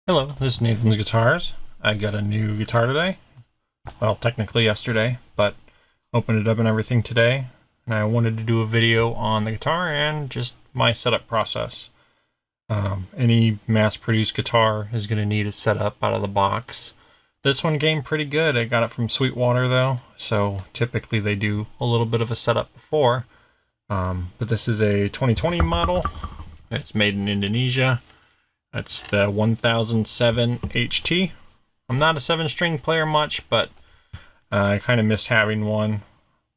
Hello, this is Nathan's Guitars. I got a new guitar today. Well, technically yesterday, but opened it up and everything today. And I wanted to do a video on the guitar and just my setup process. Any mass-produced guitar is going to need a setup out of the box. This one came pretty good. I got it from Sweetwater though, so typically they do a little bit of a setup before. But this is a 2020 model. It's made in Indonesia. That's the 1007 HT. I'm not a 7-string player much, but I kind of missed having one.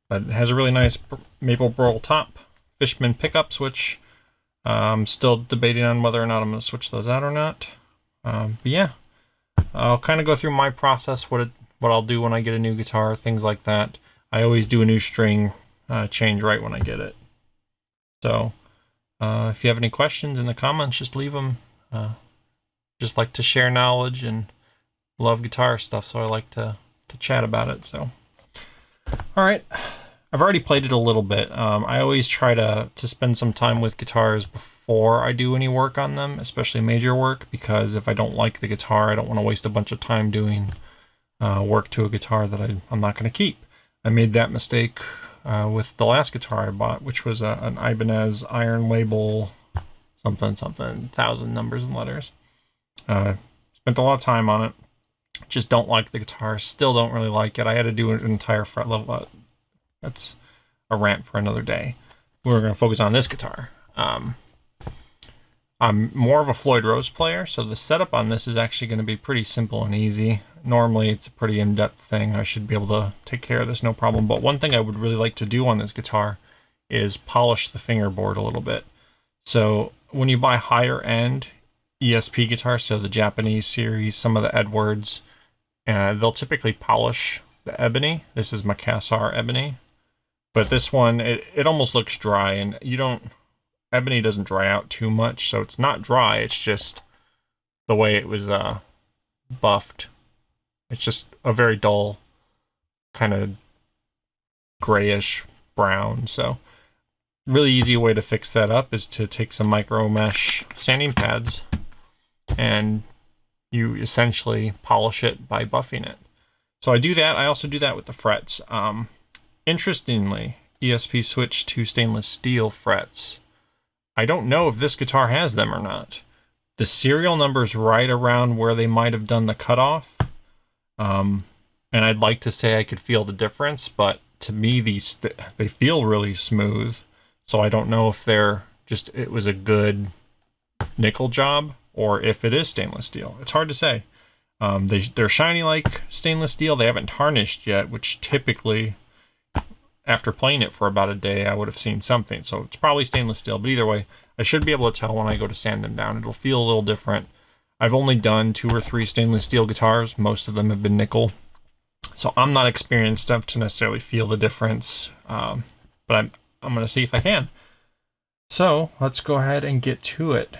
But it has a really nice maple burl top, Fishman pickups, which I'm still debating on whether or not I'm going to switch those out or not. But yeah, I'll kind of go through my process, what I'll do when I get a new guitar, things like that. I always do a new string change right when I get it. So if you have any questions in the comments, just leave them. Just like to share knowledge and love guitar stuff, so I like to chat about it. So, all right, I've already played it a little bit. I always try to spend some time with guitars before I do any work on them, especially major work, because if I don't like the guitar, I don't want to waste a bunch of time doing work to a guitar that I'm not going to keep. I made that mistake with the last guitar I bought, which was an Ibanez Iron Label something, 1,000 numbers and letters. Spent a lot of time on it. Just don't like the guitar. Still don't really like it. I had to do an entire fret level. That's a rant for another day. We're going to focus on this guitar. I'm more of a Floyd Rose player, so the setup on this is actually going to be pretty simple and easy. Normally, it's a pretty in-depth thing. I should be able to take care of this, no problem. But one thing I would really like to do on this guitar is polish the fingerboard a little bit. So when you buy higher end ESP guitars, so the Japanese series, some of the Edwards, they'll typically polish the ebony. This is Macassar ebony, but this one, it almost looks dry, and ebony doesn't dry out too much, so it's not dry, it's just the way it was buffed. It's just a very dull, kind of grayish brown, so really easy way to fix that up is to take some micro mesh sanding pads and you essentially polish it by buffing it. So I do that. I also do that with the frets. Interestingly, ESP switched to stainless steel frets. I don't know if this guitar has them or not. The serial number's right around where they might have done the cutoff. And I'd like to say I could feel the difference, but to me, they feel really smooth. So I don't know if it was a good nickel job or if it is stainless steel. It's hard to say. They're shiny like stainless steel. They haven't tarnished yet, which typically, after playing it for about a day, I would have seen something. So it's probably stainless steel. But either way, I should be able to tell when I go to sand them down. It'll feel a little different. I've only done 2 or 3 stainless steel guitars. Most of them have been nickel. So I'm not experienced enough to necessarily feel the difference. But I'm going to see if I can. So let's go ahead and get to it.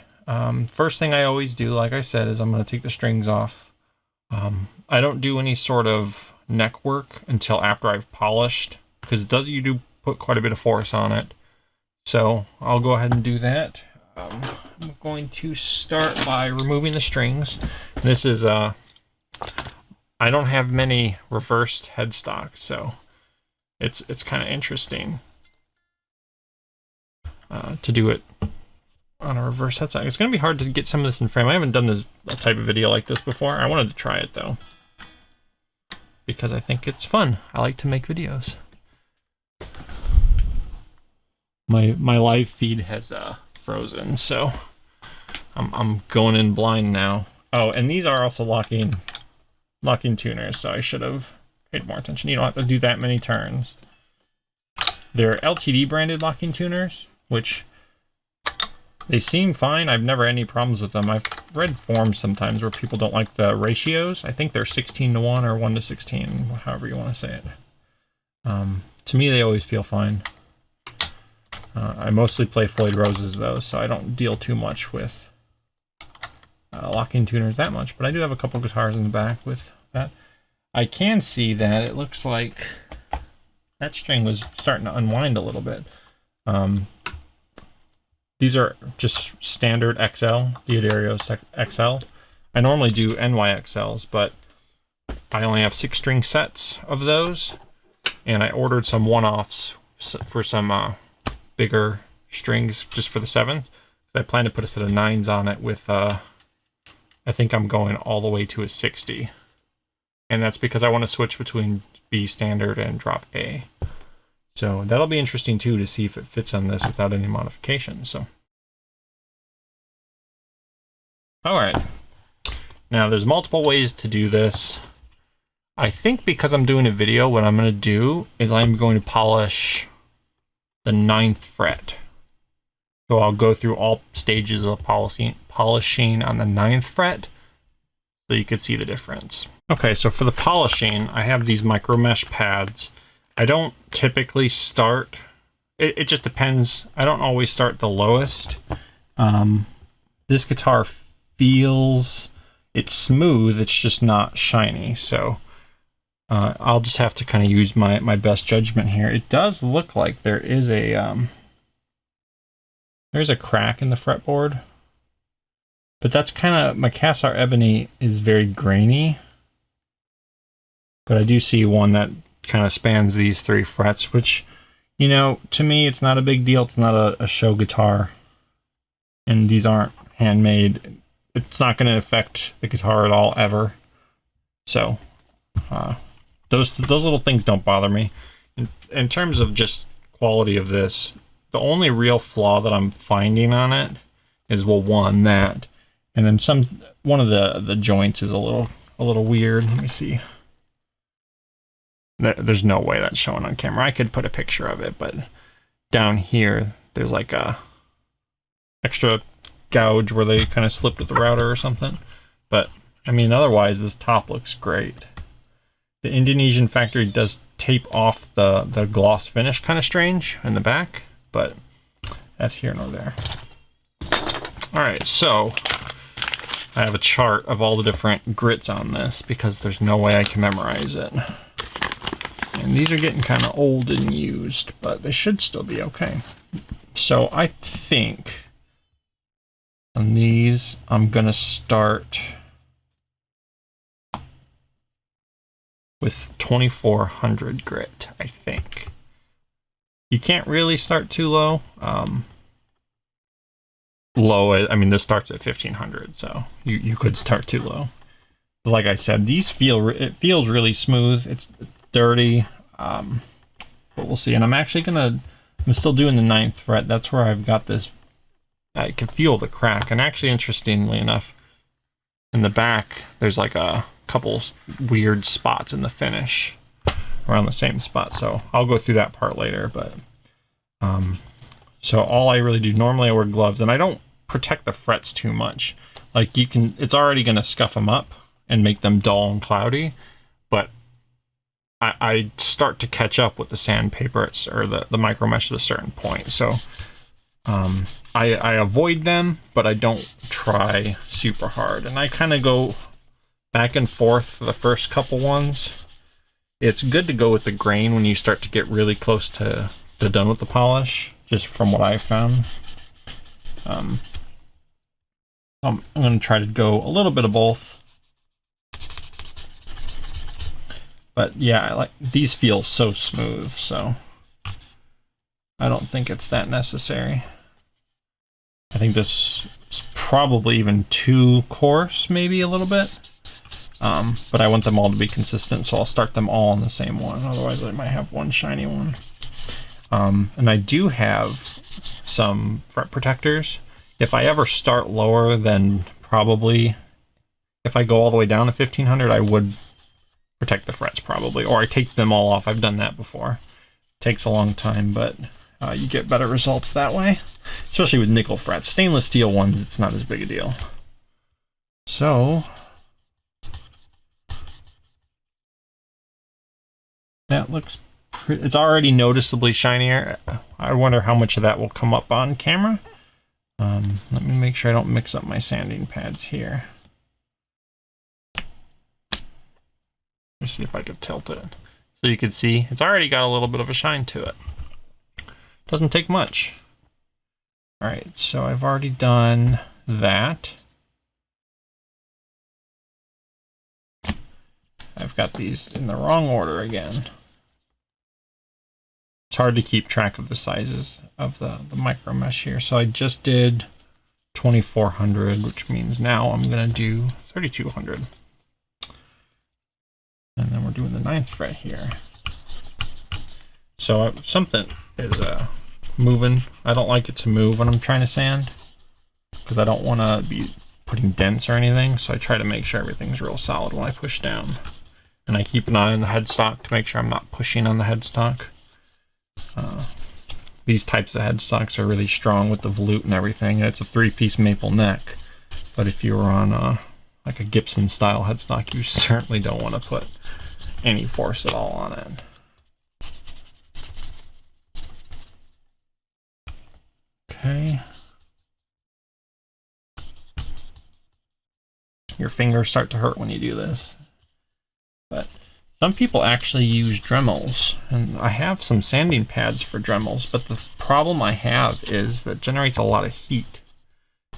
First thing I always do, like I said, is I'm going to take the strings off. I don't do any sort of neck work until after I've polished, because you do put quite a bit of force on it. So I'll go ahead and do that. I'm going to start by removing the strings. This is I don't have many reversed headstocks, so it's kind of interesting to do it on a reverse headstock. It's going to be hard to get some of this in frame. I haven't done this type of video like this before. I wanted to try it though, because I think it's fun. I like to make videos. My live feed has frozen, so I'm going in blind now. Oh, and these are also locking tuners, so I should have paid more attention. You don't have to do that many turns. They're LTD branded locking tuners, which they seem fine. I've never had any problems with them. I've read forums sometimes where people don't like the ratios. I think they're 16:1 or 1:16, however you want to say it. To me, they always feel fine. I mostly play Floyd Roses though, so I don't deal too much with locking tuners that much, but I do have a couple guitars in the back with that. I can see that it looks like that string was starting to unwind a little bit. These are just standard XL, Diodario XL. I normally do NYXLs, but I only have 6-string sets of those, and I ordered some one-offs for some bigger strings just for the 7th. I plan to put a set of 9s on it with, I think I'm going all the way to a 60. And that's because I want to switch between B standard and drop A. So that'll be interesting too, to see if it fits on this without any modifications. So, all right. Now there's multiple ways to do this. I think because I'm doing a video, what I'm going to do is I'm going to polish the 9th fret. So I'll go through all stages of polishing on the 9th fret so you could see the difference. Okay, so for the polishing, I have these micro mesh pads. I don't typically start, it just depends. I don't always start the lowest. This guitar feels, it's smooth, it's just not shiny. So I'll just have to kind of use my best judgment here. It does look like there is a, there's a crack in the fretboard. But that's kind of, my cast iron ebony is very grainy. But I do see one that kind of spans these 3 frets, which, you know, to me, it's not a big deal. It's not a show guitar. And these aren't handmade. It's not going to affect the guitar at all, ever. So, those little things don't bother me. In terms of just quality of this, the only real flaw that I'm finding on it is, well, one, that. And then one of the joints is a little weird. Let me see. There's no way that's showing on camera. I could put a picture of it, but down here there's like a extra gouge where they kind of slipped with the router or something. But I mean, otherwise this top looks great. The Indonesian factory does tape off the gloss finish kind of strange in the back, but that's here nor there. All right, so I have a chart of all the different grits on this because there's no way I can memorize it. And these are getting kind of old and used, but they should still be okay. So I think on these, I'm going to start with 2400 grit, I think. You can't really start too low. I mean, this starts at 1500, so you could start too low. But like I said, these it feels really smooth. It's dirty, but we'll see. And I'm still doing the 9th fret. That's where I've got this, I can feel the crack. And actually, interestingly enough, in the back, there's like a couple weird spots in the finish around the same spot. So I'll go through that part later, but so all I really do, normally I wear gloves, and I don't protect the frets too much. Like it's already gonna scuff them up and make them dull and cloudy, but I start to catch up with the sandpaper or the micro mesh at a certain point. So I avoid them, but I don't try super hard. And I kind of go back and forth for the first couple ones. It's good to go with the grain when you start to get really close to done with the polish, just from what I've found. I'm going to try to go a little bit of both. But yeah, these feel so smooth, so I don't think it's that necessary. I think this is probably even too coarse, maybe a little bit. But I want them all to be consistent, so I'll start them all on the same one. Otherwise, I might have one shiny one. And I do have some fret protectors. If I ever start lower than probably, if I go all the way down to 1500, I would protect the frets probably, or I take them all off. I've done that before. It takes a long time, but you get better results that way, especially with nickel frets. Stainless steel ones, it's not as big a deal. So that looks pretty, it's already noticeably shinier. I wonder how much of that will come up on camera. Let me make sure I don't mix up my sanding pads here. Let me see if I could tilt it. So you can see it's already got a little bit of a shine to it. Doesn't take much. All right, so I've already done that. got these in the wrong order again. It's hard to keep track of the sizes of the micro mesh here. So I just did 2400, which means now I'm gonna do 3200. And then we're doing the 9th fret here. So something is moving. I don't like it to move when I'm trying to sand because I don't want to be putting dents or anything. So I try to make sure everything's real solid when I push down. And I keep an eye on the headstock to make sure I'm not pushing on the headstock. These types of headstocks are really strong with the volute and everything. It's a 3-piece maple neck. But if you were on like a Gibson style headstock, you certainly don't want to put any force at all on it. Okay. Your fingers start to hurt when you do this. But some people actually use Dremels, and I have some sanding pads for Dremels, but the problem I have is that it generates a lot of heat,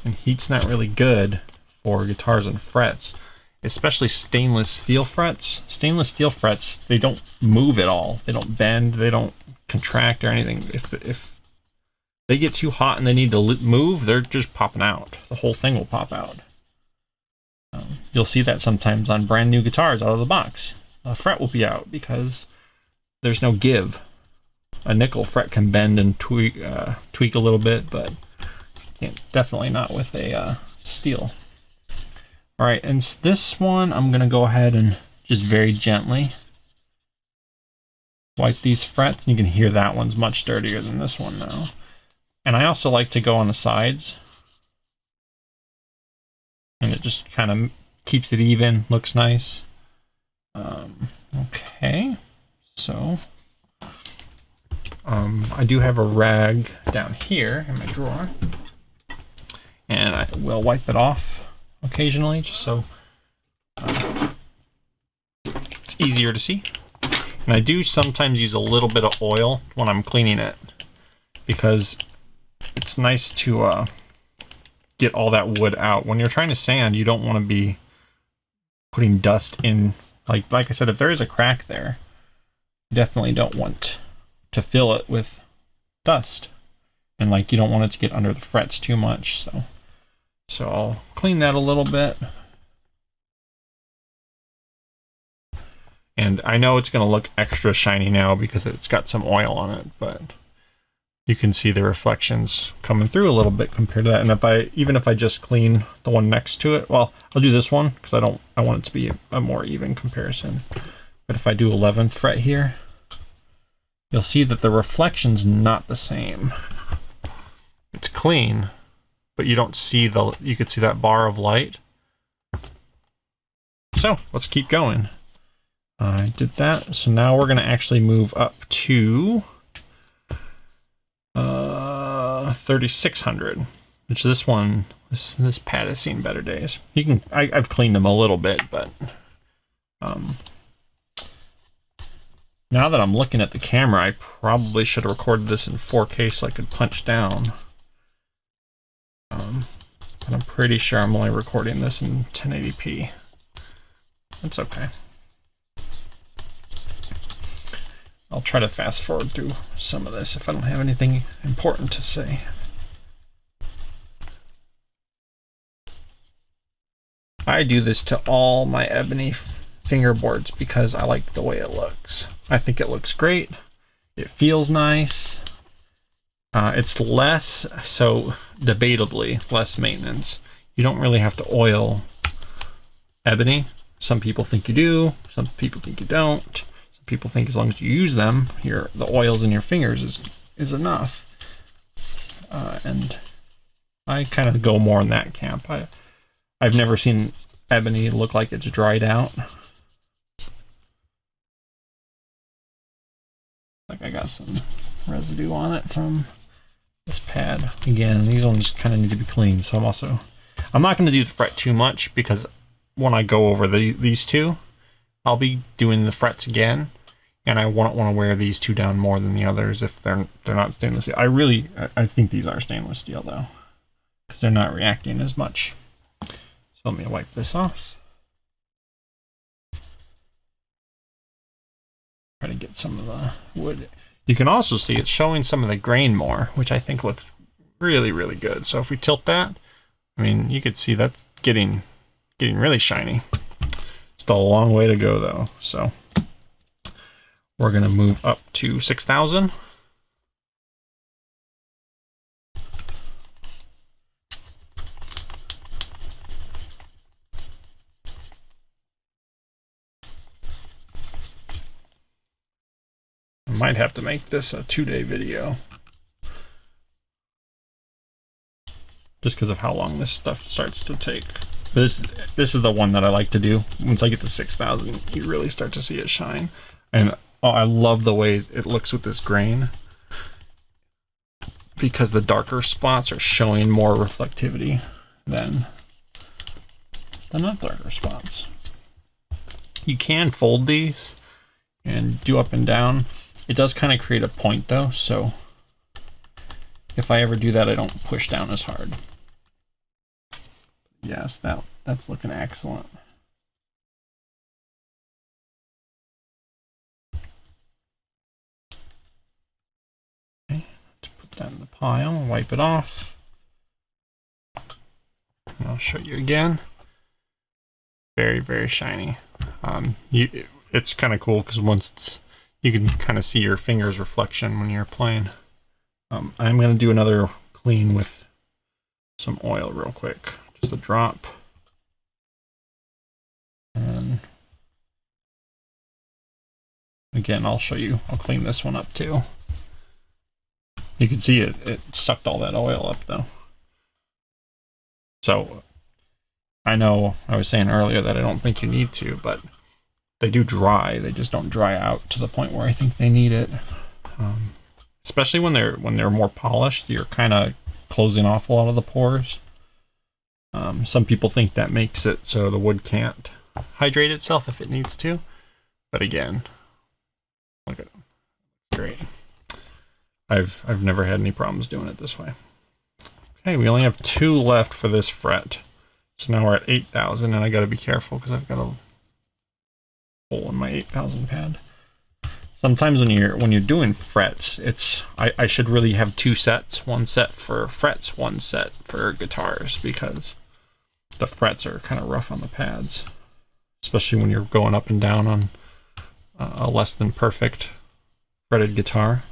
and heat's not really good for guitars and frets, especially stainless steel frets. Stainless steel frets, they don't move at all. They don't bend, they don't contract or anything. If they get too hot and they need to move, they're just popping out. The whole thing will pop out. You'll see that sometimes on brand new guitars out of the box. A fret will be out because there's no give. A nickel fret can bend and tweak a little bit, but definitely not with a steel. All right, and this one I'm gonna go ahead and just very gently wipe these frets. You can hear that one's much dirtier than this one now. And I also like to go on the sides, and it just kind of keeps it even, looks nice. Okay, so I do have a rag down here in my drawer, and I will wipe it off occasionally just so it's easier to see. And I do sometimes use a little bit of oil when I'm cleaning it because it's nice to get all that wood out. When you're trying to sand, you don't want to be putting dust in. Like I said, if there is a crack there, you definitely don't want to fill it with dust. And like you don't want it to get under the frets too much. So I'll clean that a little bit. And I know it's going to look extra shiny now because it's got some oil on it, but you can see the reflections coming through a little bit compared to that. And even if I just clean the one next to it, well, I'll do this one because I want it to be a more even comparison. But if I do 11th fret here, you'll see that the reflection's not the same. It's clean, but you don't see you could see that bar of light. So let's keep going. I did that. So now we're going to actually move up to 3600, which this pad has seen better days. I've cleaned them a little bit, but now that I'm looking at the camera, I probably should have recorded this in 4K so I could punch down. But I'm pretty sure I'm only recording this in 1080p. That's okay. I'll try to fast forward through some of this if I don't have anything important to say. I do this to all my Ebony fingerboards because I like the way it looks. I think it looks great. It feels nice. It's less, so debatably, less maintenance. You don't really have to oil ebony. Some people think you do. Some people think you don't. People think as long as you use them, the oils in your fingers is enough. And I kind of go more in that camp. I've never seen ebony look like it's dried out. Like I got some residue on it from this pad. Again, these ones kind of need to be cleaned. So I'm not going to do the fret too much because when I go over these two, I'll be doing the frets again. And I won't want to wear these two down more than the others if they're not stainless steel. I think these are stainless steel though, because they're not reacting as much. So let me wipe this off. Try to get some of the wood. You can also see it's showing some of the grain more, which I think looks really, really good. So if we tilt that, I mean, you could see that's getting really shiny. Still a long way to go though. So we're gonna move up to 6,000. I might have to make this a 2-day video just because of how long this stuff starts to take. This is the one that I like to do. Once I get to 6,000, you really start to see it shine. And oh, I love the way it looks with this grain because the darker spots are showing more reflectivity than the not darker spots. You can fold these and do up and down. It does kind of create a point though, so if I ever do that, I don't push down as hard. Yes, that's looking excellent. Okay, let's put that in the pile and wipe it off. And I'll show you again. Very, very shiny. It's kind of cool because once you can kind of see your finger's reflection when you're playing. I'm going to do another clean with some oil real quick. Just a drop. And again, I'll show you. I'll clean this one up too. You can see it sucked all that oil up though. So I know I was saying earlier that I don't think you need to, but they do dry. They just don't dry out to the point where I think they need it. Especially when they're more polished, you're kind of closing off a lot of the pores. Some people think that makes it so the wood can't hydrate itself if it needs to, but again, look at it. Great. I've never had any problems doing it this way. Okay, we only have 2 left for this fret, so now we're at 8,000, and I got to be careful because I've got a hole in my 8,000 pad. Sometimes when you're doing frets, I should really have 2 sets, 1 set for frets, 1 set for guitars, because the frets are kind of rough on the pads, especially when you're going up and down on a less than perfect fretted guitar.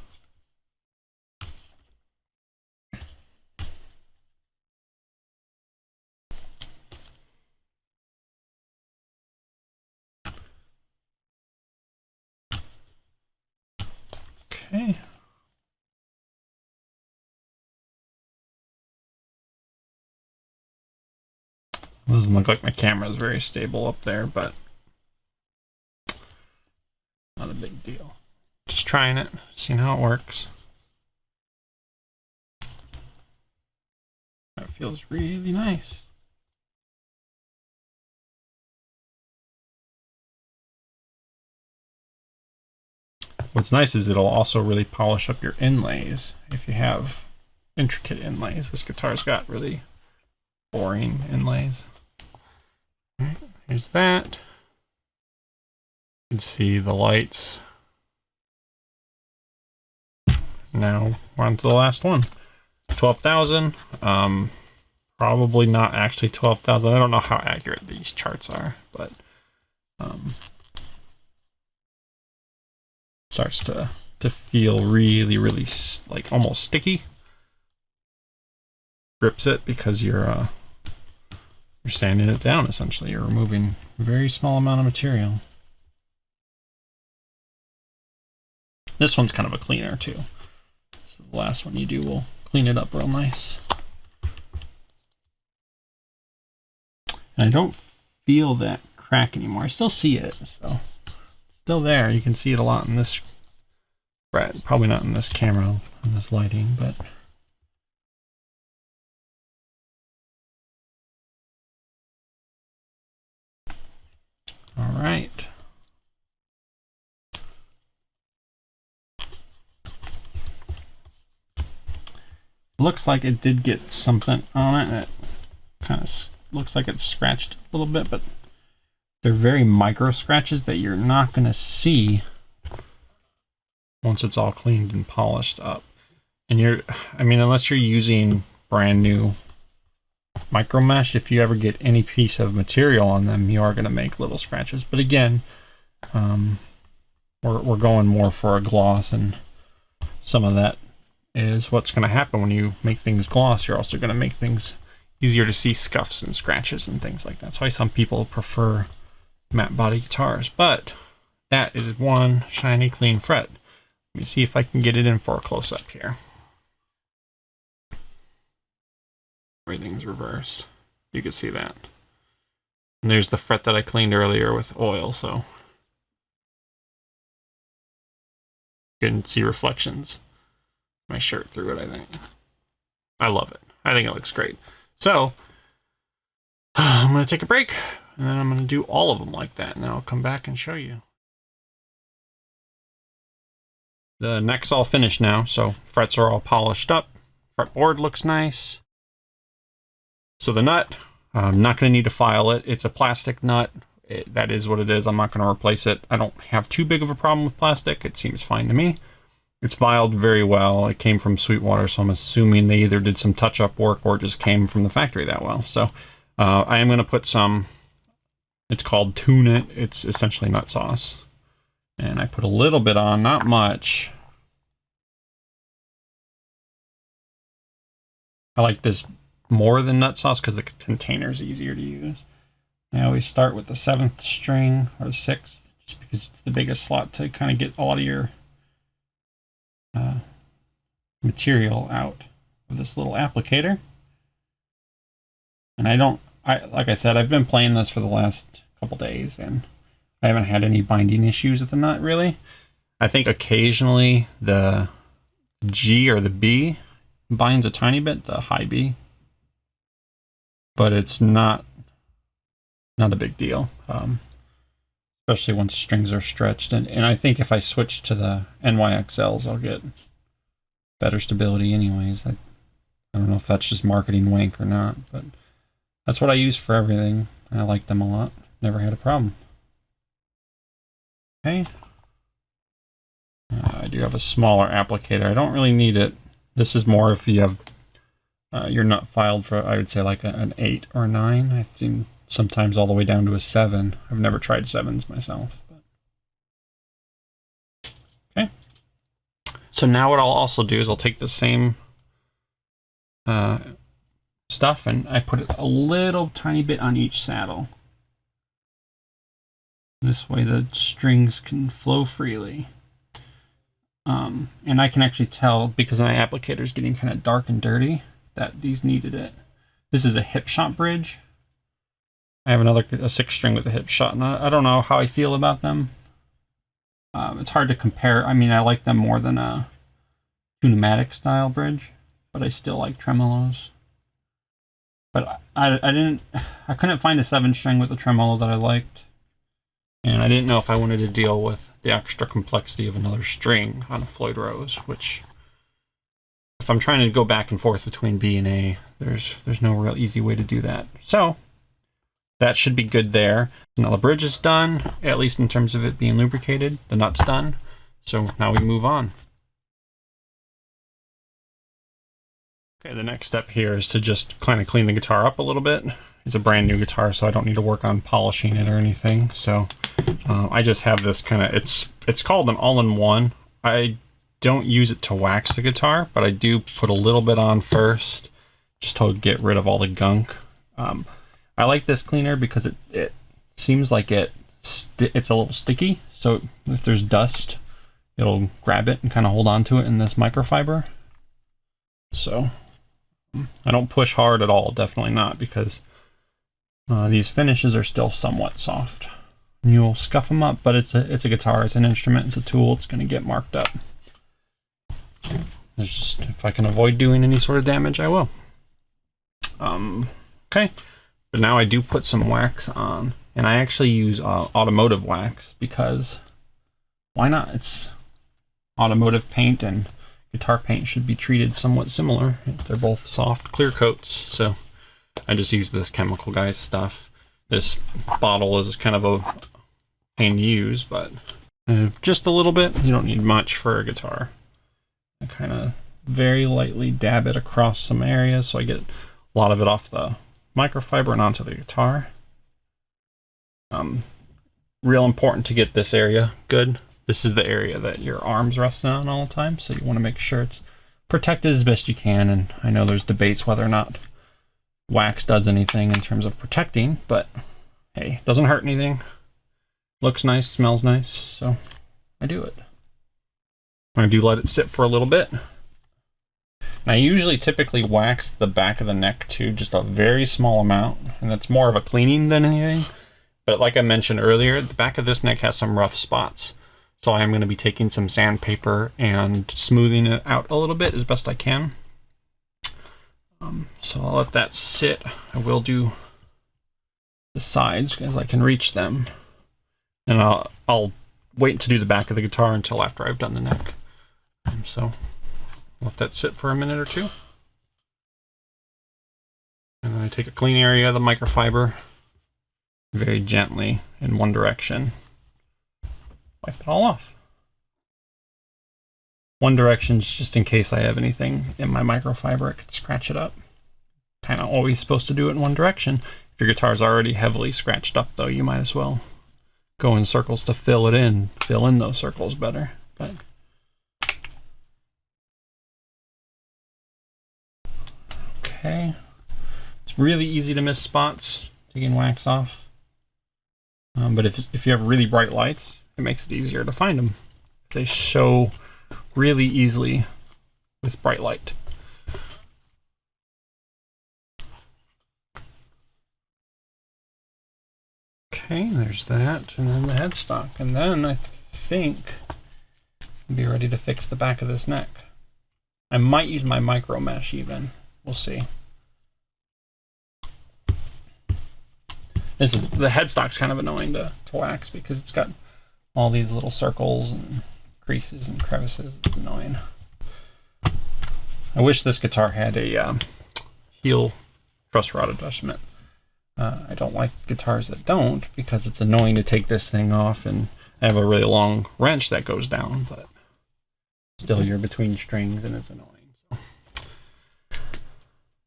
Okay. Doesn't look like my camera is very stable up there, but not a big deal. Just trying it, seeing how it works. That feels really nice. What's nice is it'll also really polish up your inlays if you have intricate inlays. This guitar's got really boring inlays. All right, here's that. You can see the lights. Now we're on to the last one. 12,000. Probably not actually 12,000. I don't know how accurate these charts are, but starts to feel really, really like almost sticky. Grips it because you're sanding it down. Essentially, you're removing a very small amount of material. This one's kind of a cleaner too. So the last one you do will clean it up real nice. And I don't feel that crack anymore. I still see it, so it's still there. You can see it a lot in this fret. Probably not in this camera, in this lighting, but all right. Looks like it did get something on it. It kind of looks like it's scratched a little bit, but they're very micro scratches that you're not going to see once it's all cleaned and polished up. And I mean, unless you're using brand new micro mesh, if you ever get any piece of material on them, you are going to make little scratches. But again, we're going more for a gloss, and some of that is what's going to happen when you make things gloss. You're also going to make things easier to see scuffs and scratches and things like that. That's why some people prefer matte body guitars. But that is one shiny clean fret. Let me see if I can get it in for a close-up here. Everything's reversed. You can see that. And there's the fret that I cleaned earlier with oil, so you can see reflections. My shirt through it, I think. I love it. I think it looks great. So, I'm going to take a break, and then I'm going to do all of them like that, and then I'll come back and show you. The neck's all finished now, so frets are all polished up. Fretboard looks nice. So the nut, I'm not going to need to file it. It's a plastic nut. That is what it is. I'm not going to replace it. I don't have too big of a problem with plastic. It seems fine to me. It's filed very well. It came from Sweetwater, so I'm assuming they either did some touch-up work or just came from the factory that well. So I am going to put some, it's called Tune It. It's essentially nut sauce. And I put a little bit on, not much. I like this more than nut sauce because the container is easier to use. I always start with the 7th string or the 6th, just because it's the biggest slot to kind of get a lot of your material out of this little applicator. And like I said, I've been playing this for the last couple days, and I haven't had any binding issues with the nut, really. I think occasionally the G or the B binds a tiny bit, the high B, but it's not a big deal, especially once strings are stretched. And I think if I switch to the NYXLs, I'll get better stability anyways. I don't know if that's just marketing wink or not, but that's what I use for everything. I like them a lot. Never had a problem. Okay. I do have a smaller applicator. I don't really need it. This is more if you have your nut filed for, I would say, like an 8 or 9. I've seen sometimes all the way down to a 7. I've never tried 7s myself. But. Okay. So now what I'll also do is I'll take the same stuff and I put it a little tiny bit on each saddle. This way the strings can flow freely. And I can actually tell, because my applicator is getting kind of dark and dirty, that these needed it. This is a hip shot bridge. I have a 6 string with a hip shot, and I don't know how I feel about them. It's hard to compare. I mean, I like them more than a pneumatic style bridge, but I still like tremolos. But I couldn't find a 7 string with a tremolo that I liked. And I didn't know if I wanted to deal with the extra complexity of another string on a Floyd Rose, which, if I'm trying to go back and forth between B and A, there's no real easy way to do that. So that should be good there. Now the bridge is done, at least in terms of it being lubricated. The nut's done. So now we move on. Okay, the next step here is to just kind of clean the guitar up a little bit. It's a brand new guitar, so I don't need to work on polishing it or anything. So I just have this kind of, it's called an all-in-one. I don't use it to wax the guitar, but I do put a little bit on first, just to get rid of all the gunk. I like this cleaner because it seems like it's a little sticky. So if there's dust, it'll grab it and kind of hold on to it in this microfiber. So I don't push hard at all, definitely not, because these finishes are still somewhat soft. You'll scuff them up, but it's a guitar, it's an instrument, it's a tool, it's going to get marked up. There's just, if I can avoid doing any sort of damage, I will. Okay, but now I do put some wax on, and I actually use automotive wax because why not? It's automotive paint, and guitar paint should be treated somewhat similar. They're both soft clear coats, so I just use this Chemical Guys stuff. This bottle is kind of a pain to use, but Just a little bit. You don't need much for a guitar. I kind of very lightly dab it across some areas so I get a lot of it off the microfiber and onto the guitar. Real important to get this area good. This is the area that your arm's resting on all the time, so you want to make sure it's protected as best you can. And I know there's debates whether or not wax does anything in terms of protecting, but hey, it doesn't hurt anything. Looks nice, smells nice, so I do it. I do let it sit for a little bit. And I usually typically wax the back of the neck too, just a very small amount, and that's more of a cleaning than anything. But like I mentioned earlier, the back of this neck has some rough spots. So I am going to be taking some sandpaper and smoothing it out a little bit as best I can. So I'll let that sit. I will do the sides as I can reach them. And I'll wait to do the back of the guitar until after I've done the neck. So let that sit for a minute or two. And then I take a clean area of the microfiber, very gently in one direction. Wipe it all off. One direction is just in case I have anything in my microfiber, I could scratch it up. Kind of always supposed to do it in one direction. If your guitar's already heavily scratched up though, you might as well go in circles to fill in those circles better. But okay, it's really easy to miss spots taking wax off. But if you have really bright lights, it makes it easier to find them. They show really easily with bright light. Okay, there's that, and then the headstock. And then I think I'll be ready to fix the back of this neck. I might use my micro mesh even. We'll see. The headstock's kind of annoying to wax because it's got all these little circles and creases and crevices. It's annoying. I wish this guitar had a heel truss rod adjustment. I don't like guitars that don't because it's annoying to take this thing off, and I have a really long wrench that goes down, but still you're between strings and it's annoying. So.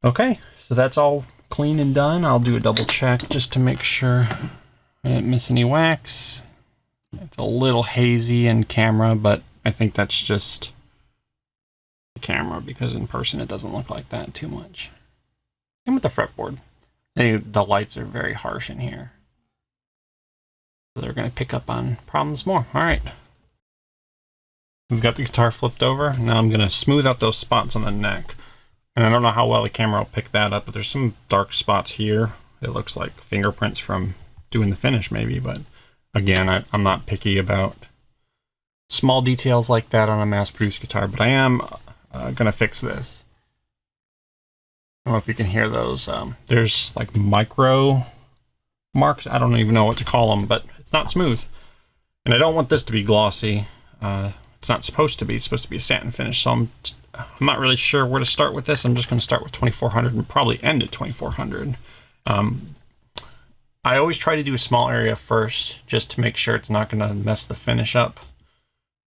Okay, so that's all clean and done. I'll do a double check just to make sure I didn't miss any wax. It's a little hazy in camera, but I think that's just the camera because in person it doesn't look like that too much. And with the fretboard, the lights are very harsh in here. So they're going to pick up on problems more. All right. We've got the guitar flipped over. Now I'm going to smooth out those spots on the neck. And I don't know how well the camera will pick that up, but there's some dark spots here. It looks like fingerprints from doing the finish maybe, but again, I'm not picky about small details like that on a mass-produced guitar, but I am going to fix this. I don't know if you can hear those. There's like micro marks. I don't even know what to call them, but it's not smooth. And I don't want this to be glossy. It's not supposed to be. It's supposed to be a satin finish, so I'm not really sure where to start with this. I'm just going to start with 2400 and probably end at 2400. I always try to do a small area first just to make sure it's not going to mess the finish up.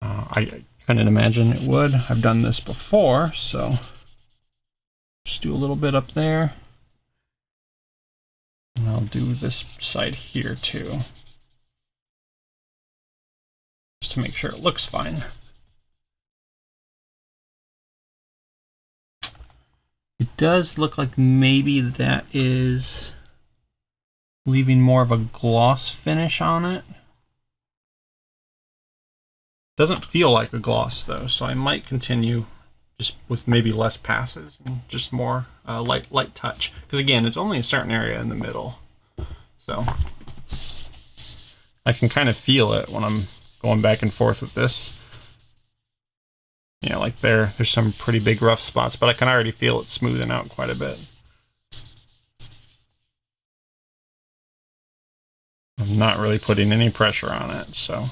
I couldn't imagine it would. I've done this before, so just do a little bit up there. And I'll do this side here too, just to make sure it looks fine. It does look like maybe that is leaving more of a gloss finish on it. Doesn't feel like a gloss though, so I might continue just with maybe less passes and just more light touch. Because again, it's only a certain area in the middle, so I can kind of feel it when I'm going back and forth with this. Yeah, like there's some pretty big rough spots, but I can already feel it smoothing out quite a bit. I'm not really putting any pressure on it, so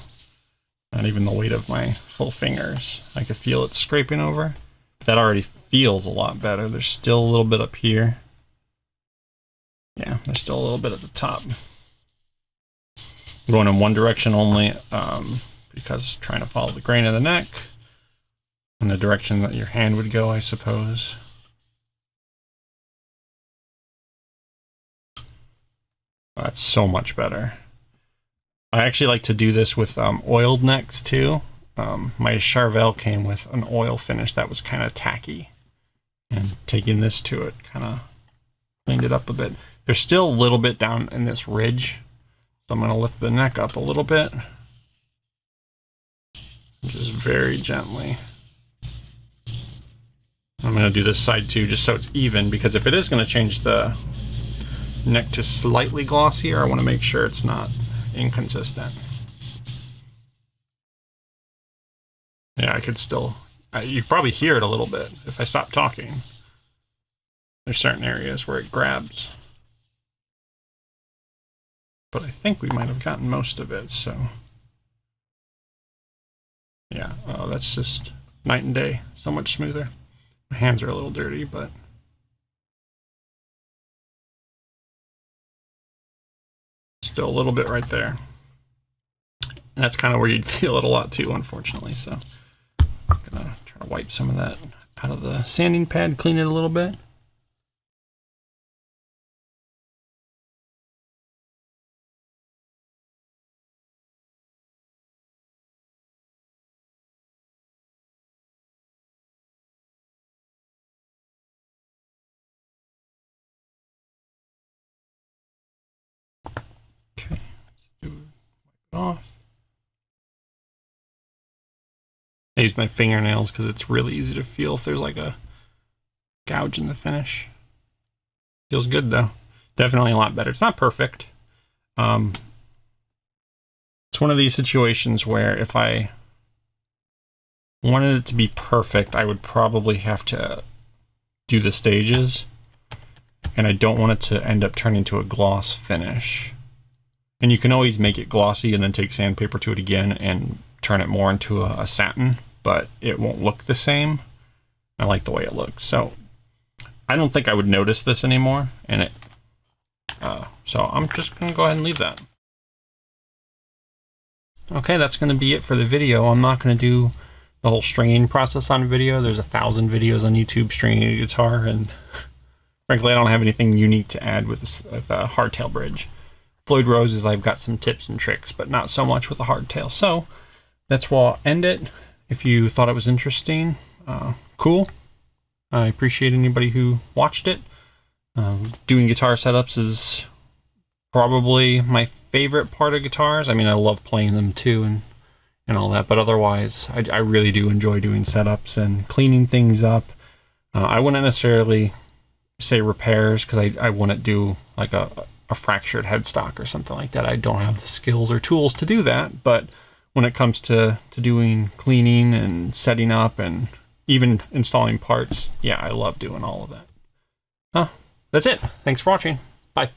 not even the weight of my full fingers. I can feel it scraping over. That already feels a lot better. There's still a little bit up here. Yeah, there's still a little bit at the top. I'm going in one direction only because trying to follow the grain of the neck in the direction that your hand would go, I suppose. That's so much better. I actually like to do this with oiled necks too. My Charvel came with an oil finish that was kind of tacky, and taking this to it kind of cleaned it up a bit. There's still a little bit down in this ridge, so I'm going to lift the neck up a little bit, just very gently. I'm going to do this side too, just so it's even, because if it is going to change the neck to slightly glossier, I want to make sure it's not inconsistent. Yeah, I could still, you probably hear it a little bit if I stop talking. There's certain areas where it grabs, but I think we might have gotten most of it, so yeah. Oh, that's just night and day, so much smoother. My hands are a little dirty, but still a little bit right there. And that's kind of where you'd feel it a lot too, unfortunately. So I'm gonna try to wipe some of that out of the sanding pad, clean it a little bit. Okay, let's do it off. I use my fingernails because it's really easy to feel if there's like a gouge in the finish. Feels good though. Definitely a lot better. It's not perfect. It's one of these situations where if I wanted it to be perfect, I would probably have to do the stages, and I don't want it to end up turning to a gloss finish. And you can always make it glossy and then take sandpaper to it again and turn it more into a satin, but it won't look the same. I like the way it looks. So I don't think I would notice this anymore, and it so I'm just gonna go ahead and leave that. Okay, that's gonna be it for the video. I'm not gonna do the whole stringing process on video. There's 1,000 videos on YouTube stringing a guitar, and frankly I don't have anything unique to add with a hardtail bridge. Floyd Roses, I've got some tips and tricks, but not so much with a hardtail. So that's where I'll end it. If you thought it was interesting, cool. I appreciate anybody who watched it. Doing guitar setups is probably my favorite part of guitars. I mean, I love playing them too and all that, but otherwise, I really do enjoy doing setups and cleaning things up. I wouldn't necessarily say repairs, because I wouldn't do like a fractured headstock or something like that. I don't have the skills or tools to do that, but when it comes to doing cleaning and setting up and even installing parts, yeah, I love doing all of that. That's it. Thanks for watching. Bye.